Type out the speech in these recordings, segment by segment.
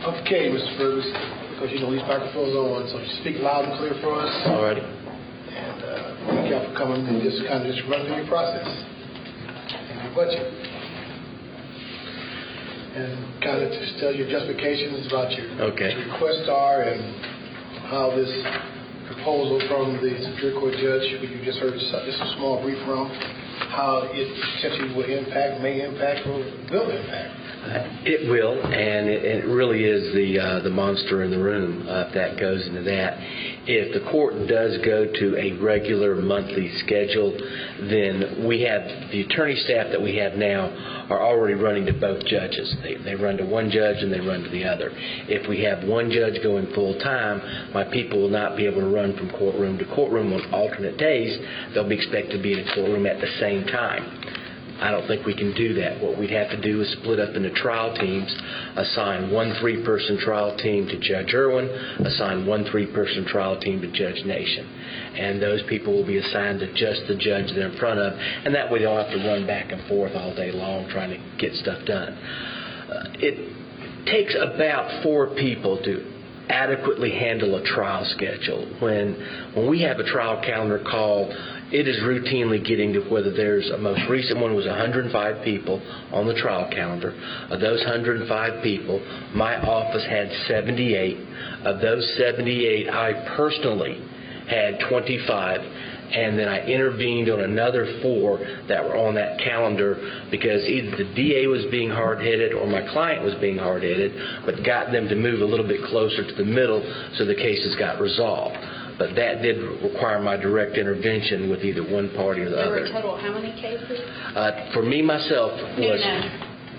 Okay, Mr. Purvis, because you know these microphones are on, so you speak loud and clear for us. Alrighty. And thank y'all for coming and just kind of run through your process and your budget. And kind of just tell your justifications about your requests are and how this proposal from the Superior Court judge, who you just heard just a small brief from, how it potentially will impact, may impact, or will impact. It will, and it really is the monster in the room if that goes into that. If the court does go to a regular monthly schedule, then we have the attorney staff that we have now are already running to both judges. They run to one judge and they run to the other. If we have one judge going full time, my people will not be able to run from courtroom to courtroom on alternate days. They'll be expected to be in a courtroom at the same time. I don't think we can do that. What we'd have to do is split up into trial teams, assign one 3-person trial team to Judge Irwin, assign one 3-person trial team to Judge Nation. And those people will be assigned to just the judge they're in front of, and that way they don't have to run back and forth all day long trying to get stuff done. It takes about 4 people to adequately handle a trial schedule. When we have a trial calendar call, it is routinely getting to whether there's a most recent one was 105 people on the trial calendar. Of those 105 people, my office had 78. Of those 78, I personally had 25. And then I intervened on another 4 that were on that calendar because either the DA was being hard-headed or my client was being hard-headed, but got them to move a little bit closer to the middle so the cases got resolved. But that did require my direct intervention with either one party or the other. There were total how many cases? For me, myself, was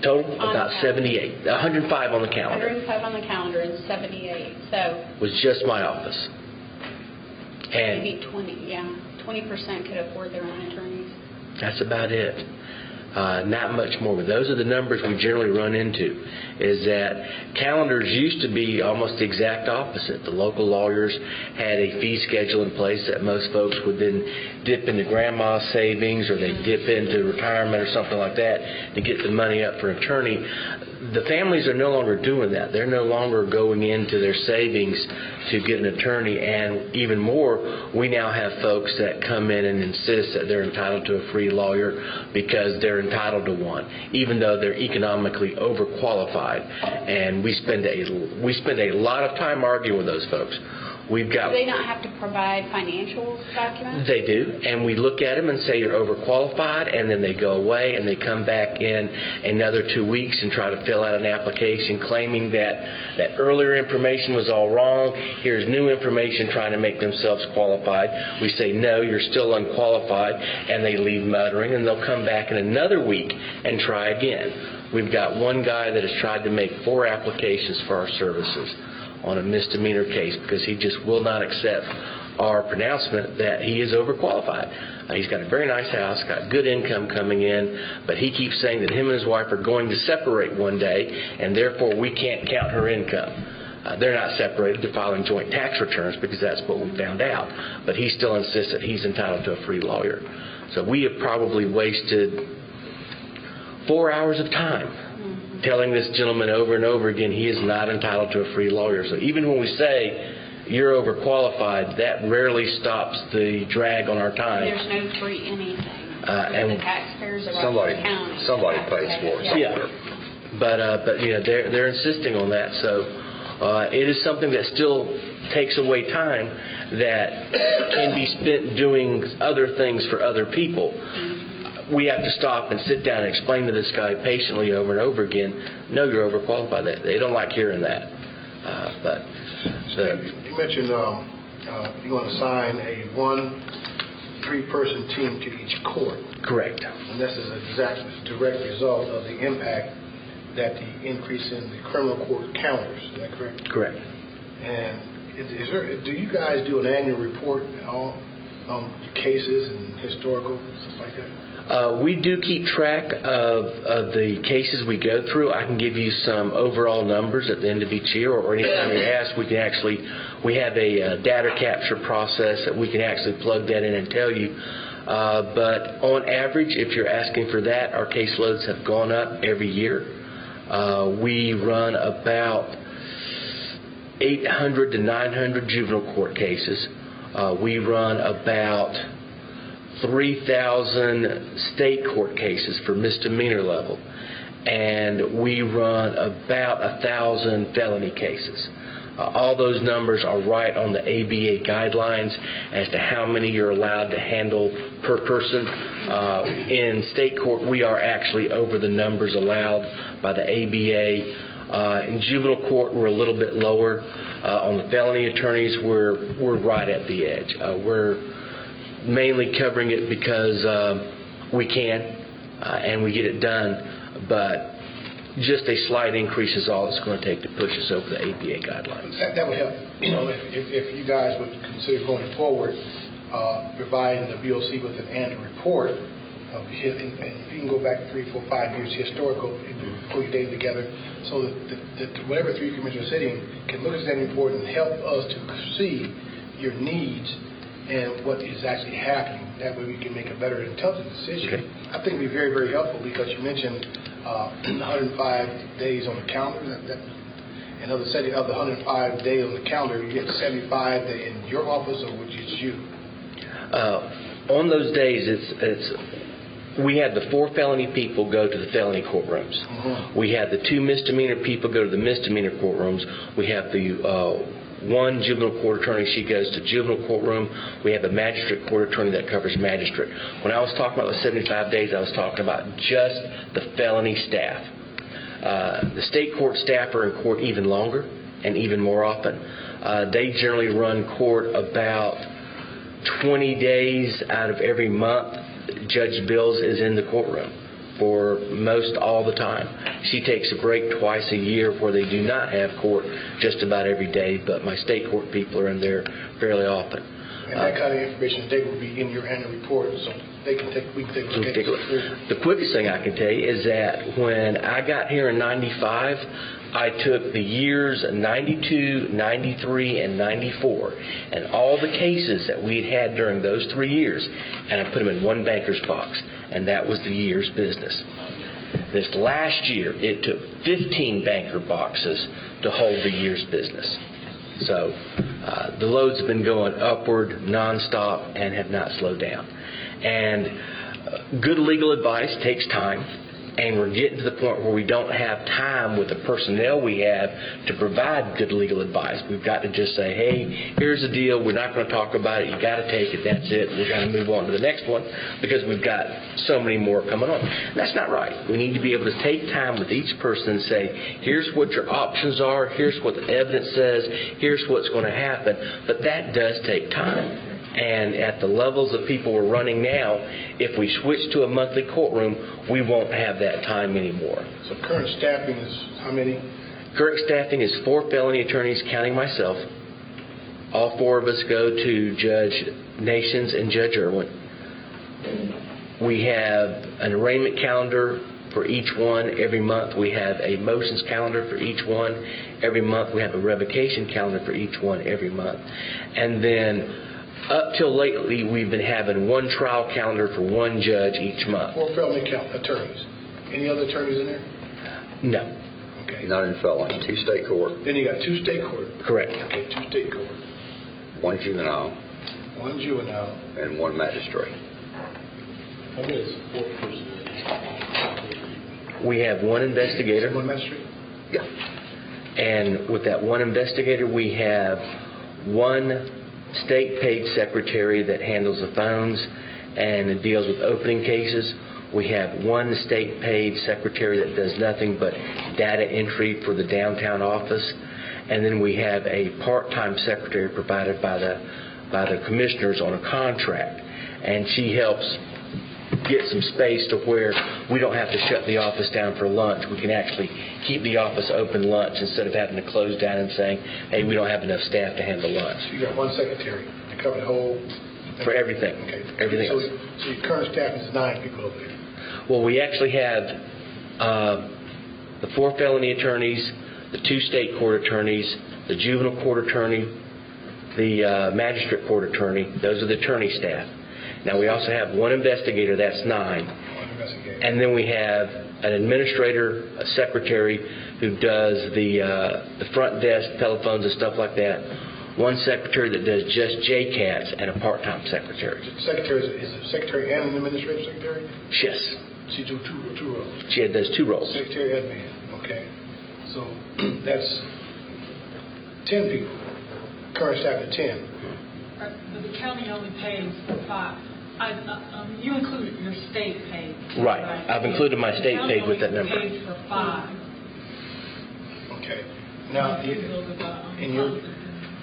total about 78. 105 on the calendar. 105 on the calendar and 78. So was just my office. And maybe 20, yeah. 20% could afford their own attorneys. That's about it. Not much more, but those are the numbers we generally run into, is that calendars used to be almost the exact opposite. The local lawyers had a fee schedule in place that most folks would then dip into grandma's savings or they dip into retirement or something like that to get the money up for an attorney. The families are no longer doing that. They're no longer going into their savings to get an attorney, and even more, we now have folks that come in and insist that they're entitled to a free lawyer because they're entitled to one, even though they're economically overqualified. And we spend a lot of time arguing with those folks. Do they not have to provide financial documents? They do, and we look at them and say you're overqualified, and then they go away and they come back in another 2 weeks and try to fill out an application claiming that earlier information was all wrong. Here's new information trying to make themselves qualified. We say, no, you're still unqualified, and they leave muttering, and they'll come back in another week and try again. We've got one guy that has tried to make 4 applications for our services on a misdemeanor case because he just will not accept our pronouncement that he is overqualified. He's got a very nice house, got good income coming in, but he keeps saying that him and his wife are going to separate one day, and therefore we can't count her income. They're not separated. They're filing joint tax returns because that's what we found out. But he still insists that he's entitled to a free lawyer. So we have probably wasted 4 hours of time telling this gentleman over and over again he is not entitled to a free lawyer. So even when we say you're overqualified, that rarely stops the drag on our time. There's no free anything. And the taxpayers are somebody pays for it. Yeah. But they're insisting on that. So it is something that still takes away time that can be spent doing other things for other people. We have to stop and sit down and explain to this guy patiently over and over again, no, you're overqualified. They don't like hearing that. You mentioned you want to assign a 3-person team to each court. Correct. And this is an exact direct result of the impact that the increase in the criminal court counters. Is that correct? Correct. And do you guys do an annual report on cases and historical stuff like that? We do keep track of the cases we go through. I can give you some overall numbers at the end of each year, or anytime you ask, we have a data capture process that we can actually plug that in and tell you. But on average, if you're asking for that, our caseloads have gone up every year. We run about 800 to 900 juvenile court cases. We run about 3,000 state court cases for misdemeanor level, and we run about 1,000 felony cases. All those numbers are right on the ABA guidelines as to how many you're allowed to handle per person. In state court, we are actually over the numbers allowed by the ABA. In juvenile court, we're a little bit lower. On the felony attorneys, we're right at the edge. We're mainly covering it because we can and we get it done, but just a slight increase is all it's going to take to push us over the ABA guidelines. That would help. If you guys would consider going forward, providing the BOC with an annual report, and you can go back 3, 4, 5 years historical before you date together, so that whatever three commissioners are sitting can look at that report and help us to see your needs and what is actually happening. That way we can make a better intelligent decision. Okay. I think it would be very, very helpful because you mentioned 105 days on the calendar. Another setting of the 105 days on the calendar, you get 75 in your office, or which is you? On those days, we have the 4 felony people go to the felony courtrooms. Mm-hmm. We have the 2 misdemeanor people go to the misdemeanor courtrooms. We have the 1 juvenile court attorney, she goes to juvenile courtroom. We have a magistrate court attorney that covers magistrate. When I was talking about the 75 days, I was talking about just the felony staff. The state court staff are in court even longer and even more often. They generally run court about 20 days out of every month. Judge Bills is in the courtroom for most all the time. She takes a break twice a year where they do not have court just about every day, but my state court people are in there fairly often. And that kind of information they will be in your annual report, so we can take a look at it. The quickest thing I can tell you is that when I got here in 95, I took the years 92, 93, and 94, and all the cases that we'd had during those 3 years, and I put them in one banker's box, and that was the year's business. This last year, it took 15 banker boxes to hold the year's business. So the loads have been going upward nonstop and have not slowed down. And good legal advice takes time. And we're getting to the point where we don't have time with the personnel we have to provide good legal advice. We've got to just say, hey, here's the deal. We're not going to talk about it. You got to take it. That's it. We're going to move on to the next one because we've got so many more coming on. And that's not right. We need to be able to take time with each person and say, here's what your options are. Here's what the evidence says. Here's what's going to happen. But that does take time. And at the levels of people we're running now, if we switch to a monthly courtroom, we won't have that time anymore. So current staffing is how many? Current staffing is 4 felony attorneys, counting myself. All 4 of us go to Judge Nations and Judge Irwin. We have an arraignment calendar for each one every month. We have a motions calendar for each one every month. We have a revocation calendar for each one every month. And then up till lately, we've been having 1 trial calendar for 1 judge each month. 4 felony attorneys. Any other attorneys in there? No. Okay. Not in felony. 2 state court. Then you got 2 state court. Correct. Okay, 2 state court. 1 juvenile. 1 juvenile. And 1 magistrate. How many is 4 persons? We have 1 investigator. 1 magistrate? Yeah. And with that 1 investigator, we have 1 state-paid secretary that handles the phones and deals with opening cases. We have 1 state-paid secretary that does nothing but data entry for the downtown office. And then we have a part-time secretary provided by the commissioners on a contract. And she helps get some space to where we don't have to shut the office down for lunch. We can actually keep the office open lunch instead of having to close down and saying, hey, we don't have enough staff to handle lunch. So you got 1 secretary to cover the whole... For everything. Okay. Everything else. So your current staff is 9 people over there. Well, we actually have the 4 felony attorneys, the 2 state court attorneys, the juvenile court attorney, the magistrate court attorney. Those are the attorney staff. Now, we also have 1 investigator, that's 9. 1 investigator. And then we have an administrator, a secretary who does the front desk, telephones and stuff like that, one secretary that does just JCATs, and a part-time secretary. Secretary is a secretary and an administrative secretary? Yes. She do two roles? She does 2 roles. Secretary, admin, okay. So that's 10 people, current staff at 10. But the county only pays for 5. You included your state pay. Right. I've included my state pay with that number. The county only pays for 5. Okay. Now, in your...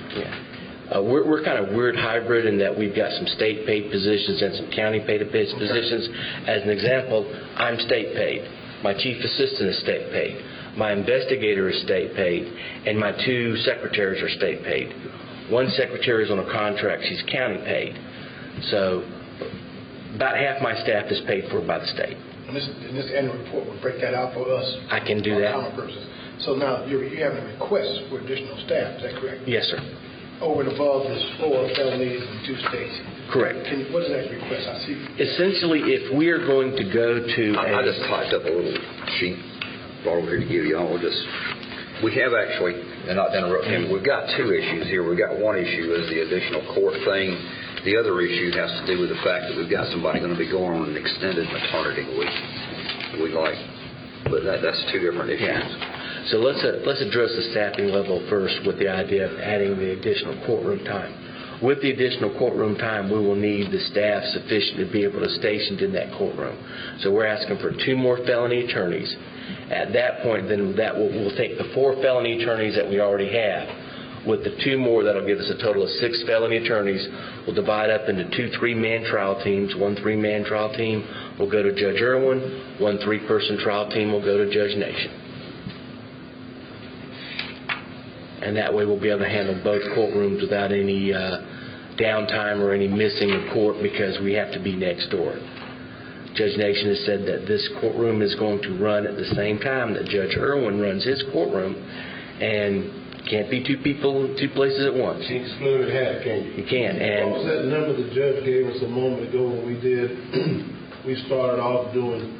Yeah. We're kind of weird hybrid in that we've got some state paid positions and some county paid positions. As an example, I'm state paid. My chief assistant is state paid. My investigator is state paid. And my 2 secretaries are state paid. One secretary is on a contract. She's county paid. So about half my staff is paid for by the state. And this annual report will break that out for us. I can do that. For common purposes. So now you're having a request for additional staff. Is that correct? Yes, sir. Over and above this 4 felonies in 2 states. Correct. What is that request? I see. Essentially, if we are going to go to I just typed up a little sheet brought over here to give you all. We have actually, and not to interrupt him, we've got 2 issues here. We've got one issue is the additional court thing. The other issue has to do with the fact that we've got somebody going to be going on an extended maternity leave. But that's 2 different issues. Yeah. So let's address the staffing level first with the idea of adding the additional courtroom time. With the additional courtroom time, we will need the staff sufficient to be able to station in that courtroom. So we're asking for 2 more felony attorneys. At that point, then we'll take the 4 felony attorneys that we already have. With the 2 more, that'll give us a total of 6 felony attorneys. We'll divide up into 2 3-man trial teams. 1 3-man trial team will go to Judge Irwin. 1 3-person trial team will go to Judge Nation. And that way we'll be able to handle both courtrooms without any downtime or any missing of court because we have to be next door. Judge Nation has said that this courtroom is going to run at the same time that Judge Irwin runs his courtroom, and can't be 2 people in 2 places at once. You can split it in half, can't you? You can. And what was that number the judge gave us a moment ago when we started off doing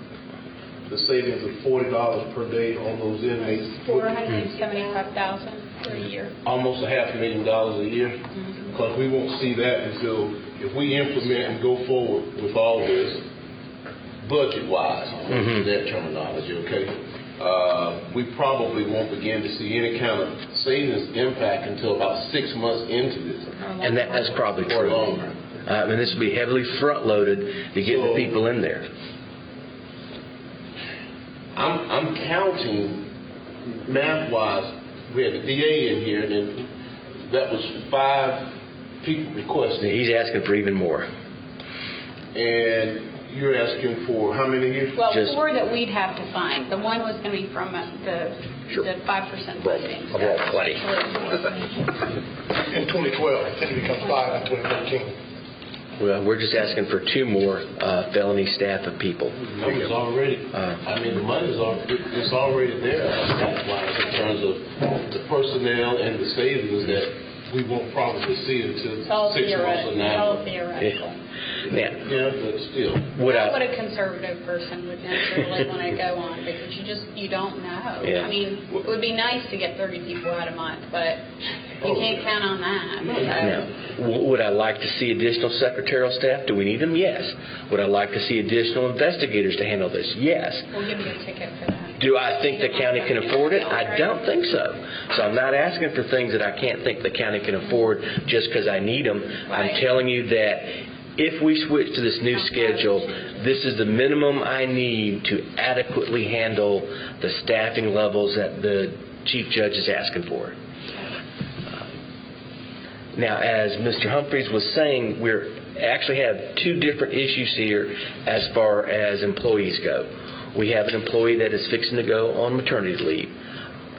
the savings of $40 per day on those inmates? $475,000 per year. Almost $500,000 a year. Because we won't see that until if we implement and go forward with all this budget-wise, that terminology, okay? We probably won't begin to see any kind of savings impact until about 6 months into this. And that's probably or true. longer. And this will be heavily front-loaded to get the people in there. I'm counting math-wise. We had the DA in here, and then that was 5 people requesting. He's asking for even more. And you're asking for how many here? Well, 4 that we'd have to find. The one was going to be from the 5% funding. I brought plenty. In 2012, then it becomes 5 in 2013. Well, we're just asking for 2 more felony staff of people. The numbers already. The money's it's already there stat-wise in terms of the personnel and the savings that we won't probably see until 6 months or 9 months. It's all theoretical. Yeah, but still. What a conservative person would necessarily want to go on, because you don't know. Yeah. I mean, it would be nice to get 30 people out a month, but you can't count on that. Now, would I like to see additional secretarial staff? Do we need them? Yes. Would I like to see additional investigators to handle this? Yes. We'll give you a ticket for that. Do I think the county can afford it? I don't think so. So I'm not asking for things that I can't think the county can afford just because I need them. Right. I'm telling you that if we switch to this new schedule, this is the minimum I need to adequately handle the staffing levels that the chief judge is asking for. Now, as Mr. Humphreys was saying, we actually have 2 different issues here as far as employees go. We have an employee that is fixing to go on maternity leave.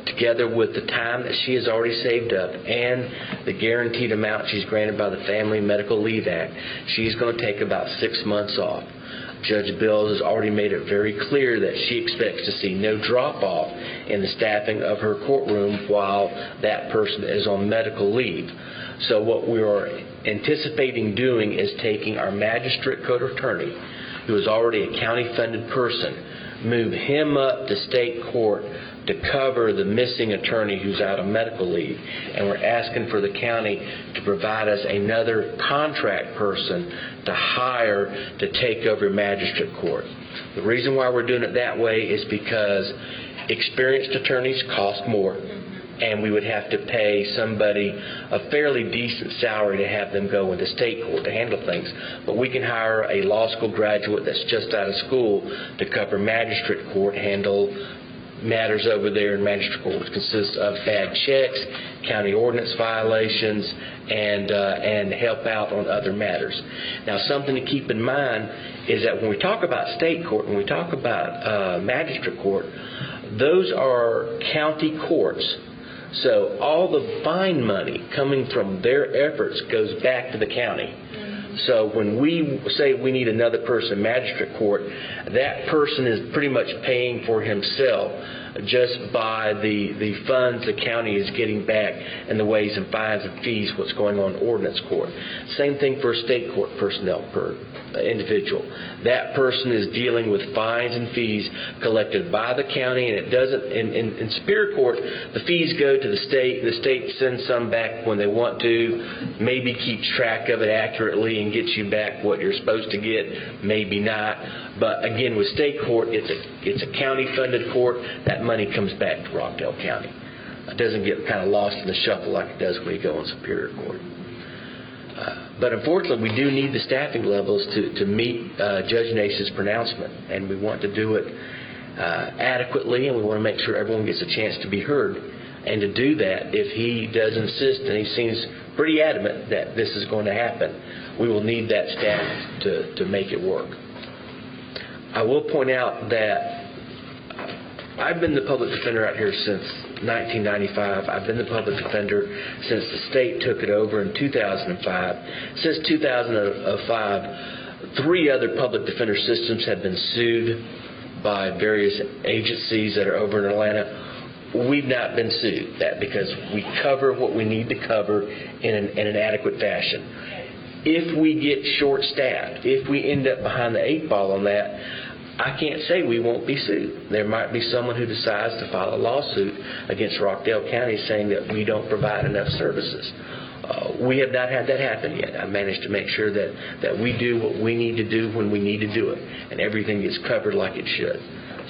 Together with the time that she has already saved up and the guaranteed amount she's granted by the Family Medical Leave Act, she's going to take about 6 months off. Judge Bills has already made it very clear that she expects to see no drop-off in the staffing of her courtroom while that person is on medical leave. So what we are anticipating doing is taking our magistrate court attorney, who is already a county-funded person, move him up to state court to cover the missing attorney who's out on medical leave. And we're asking for the county to provide us another contract person to hire to take over magistrate court. The reason why we're doing it that way is because experienced attorneys cost more, and we would have to pay somebody a fairly decent salary to have them go into state court to handle things. But we can hire a law school graduate that's just out of school to cover magistrate court, handle matters over there in magistrate court, which consists of bad checks, county ordinance violations, and help out on other matters. Now, something to keep in mind is that when we talk about state court, when we talk about magistrate court, those are county courts. So all the fine money coming from their efforts goes back to the county. So when we say we need another person in magistrate court, that person is pretty much paying for himself just by the funds the county is getting back and the ways and fines and fees, what's going on in ordinance court. Same thing for state court personnel per individual. That person is dealing with fines and fees collected by the county, and it doesn't, in Superior Court, the fees go to the state sends some back when they want to, maybe keeps track of it accurately and gets you back what you're supposed to get, maybe not. But again, with state court, it's a county-funded court. That money comes back to Rockdale County. It doesn't get kind of lost in the shuffle like it does when you go in Superior Court. But unfortunately, we do need the staffing levels to meet Judge Nace's pronouncement, and we want to do it adequately, and we want to make sure everyone gets a chance to be heard. And to do that, if he does insist, and he seems pretty adamant that this is going to happen, we will need that staff to make it work. I will point out that I've been the public defender out here since 1995. I've been the public defender since the state took it over in 2005. Since 2005, 3 other public defender systems have been sued by various agencies that are over in Atlanta. We've not been sued. That because we cover what we need to cover in an adequate fashion. If we get short-staffed, if we end up behind the 8 ball on that, I can't say we won't be sued. There might be someone who decides to file a lawsuit against Rockdale County saying that we don't provide enough services. We have not had that happen yet. I managed to make sure that we do what we need to do when we need to do it, and everything gets covered like it should.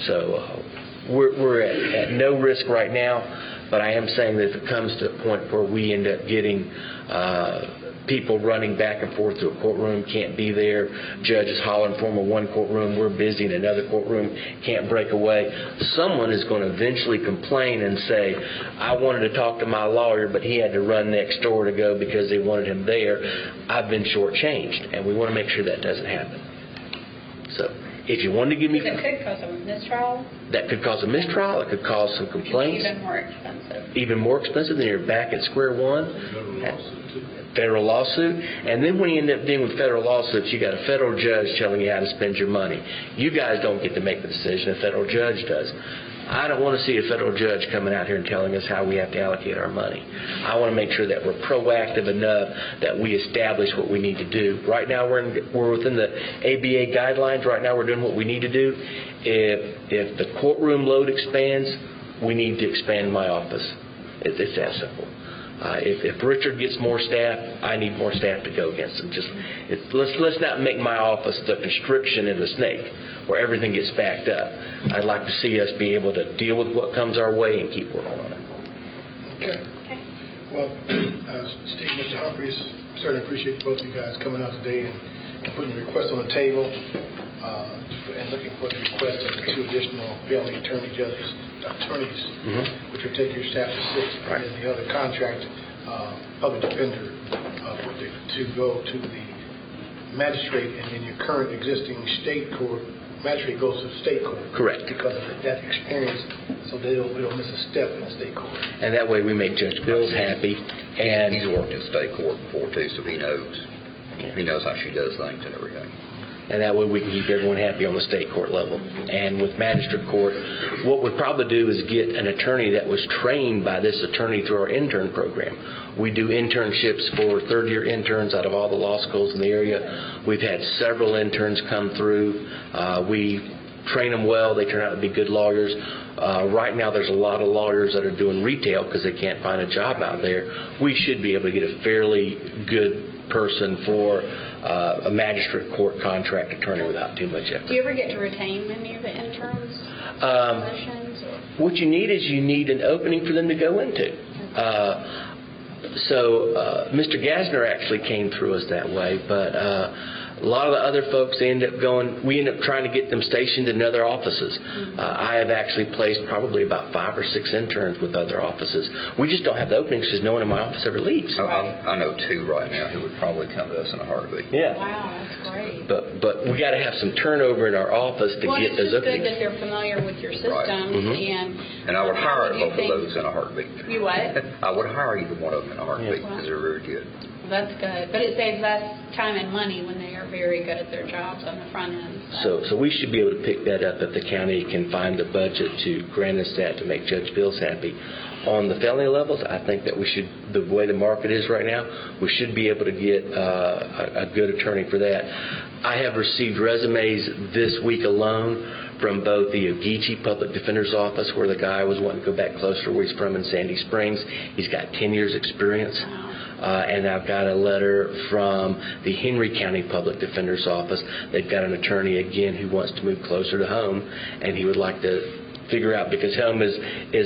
So we're at no risk right now, but I am saying that if it comes to a point where we end up getting people running back and forth to a courtroom, can't be there, judges hollering for them in one courtroom, we're busy in another courtroom, can't break away, someone is going to eventually complain and say, I wanted to talk to my lawyer, but he had to run next door to go because they wanted him there. I've been shortchanged, and we want to make sure that doesn't happen. So if you wanted to give me... It could cause a mistrial. That could cause a mistrial. It could cause some complaints. Even more expensive. Even more expensive, then you're back at square one. Federal lawsuit. And then when you end up dealing with federal lawsuits, you got a federal judge telling you how to spend your money. You guys don't get to make the decision. A federal judge does. I don't want to see a federal judge coming out here and telling us how we have to allocate our money. I want to make sure that we're proactive enough that we establish what we need to do. Right now we're within the ABA guidelines. Right now we're doing what we need to do. If the courtroom load expands, we need to expand my office. It's that simple. If Richard gets more staff, I need more staff to go against him. Let's not make my office the constriction in the snake where everything gets backed up. I'd like to see us be able to deal with what comes our way and keep working on it. Okay. Well, Steve, Mr. Humphreys, certainly appreciate both of you guys coming out today and putting the request on the table and looking for the request of the 2 additional family attorneys, which will take your staff to 6, right. And then the other contract public defender to go to the magistrate, and then your current existing state court magistrate goes to the state court. Correct. Because of that experience, so they don't miss a step in the state court. And that way we make Judge Bills happy. And he's worked in state court before too, so he knows. Yeah. He knows how she does things and everything. And that way we can keep everyone happy on the state court level. And with magistrate court, what we'd probably do is get an attorney that was trained by this attorney through our intern program. We do internships for third-year interns out of all the law schools in the area. We've had several interns come through. We train them well, they turn out to be good lawyers. Right now, there's a lot of lawyers that are doing retail because they can't find a job out there. We should be able to get a fairly good person for a magistrate court contract attorney without too much effort. Do you ever get to retain many of the interns? Positions? Or? What you need is you need an opening for them to go into. Mr. Gassner actually came through us that way, but a lot of the other folks, we end up trying to get them stationed in other offices. I have actually placed probably about 5 or 6 interns with other offices. We just don't have the openings because no one in my office ever leaves. I know 2 right now who would probably come to us in a heartbeat. Yeah. Wow, that's great. But we got to have some turnover in our office to get those openings. Well, it's just good that openings. they're familiar with your systems. Right. And I would hire both of those in a heartbeat. You what? I would hire either one of them in a heartbeat because they're very good. Well, that's good. But it saves us time and money when they are very good at their jobs on the front end. So we should be able to pick that up if the county can find the budget to grant us that to make Judge Bills happy. On the felony levels, I think that we should, the way the market is right now, we should be able to get a good attorney for that. I have received resumes this week alone from both the Ogeechee Public Defender's Office, where the guy was wanting to go back closer where he's from in Sandy Springs. He's got 10 years experience. And I've got a letter from the Henry County Public Defender's Office. They've got an attorney, again, who wants to move closer to home, and he would like to figure out, because home is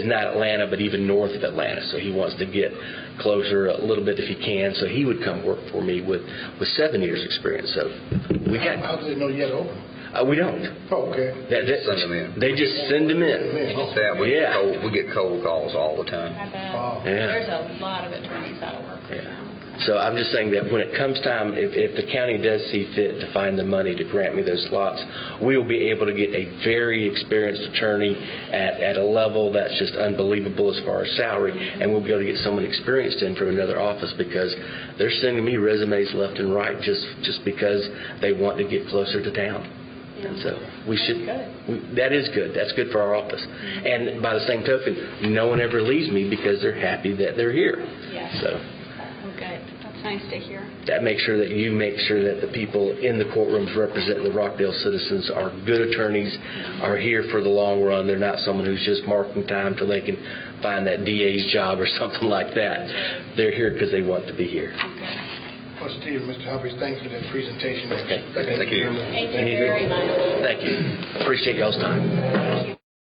not Atlanta, but even north of Atlanta, so he wants to get closer a little bit if he can, so he would come work for me with 7 years experience. So we got. How do they know you had open? We don't. Oh, okay. Send them in. They just send them in. We get cold calls all the time. I bet. Wow. Yeah. There's a lot of attorneys out of work right now. So I'm just saying that when it comes time, if the county does see fit to find the money to grant me those slots, we will be able to get a very experienced attorney at a level that's just unbelievable as far as salary, and we'll be able to get someone experienced in from another office, because they're sending me resumes left and right just because they want to get closer to town. And so we should. That is good. That's good for our office. And by the same token, no one ever leaves me because they're happy that they're here. Yes. So. Okay, that's nice to hear. That makes sure that you make sure that the people in the courtrooms representing the Rockdale citizens are good attorneys, are here for the long run. They're not someone who's just marking time till they can find that DA's job or something like that. They're here because they want to be here. Okay. Well, Steve, Mr. Humphries, thanks for that presentation. Okay. Thank you. Thank you very much. Thank you. Appreciate y'all's time. Thank you.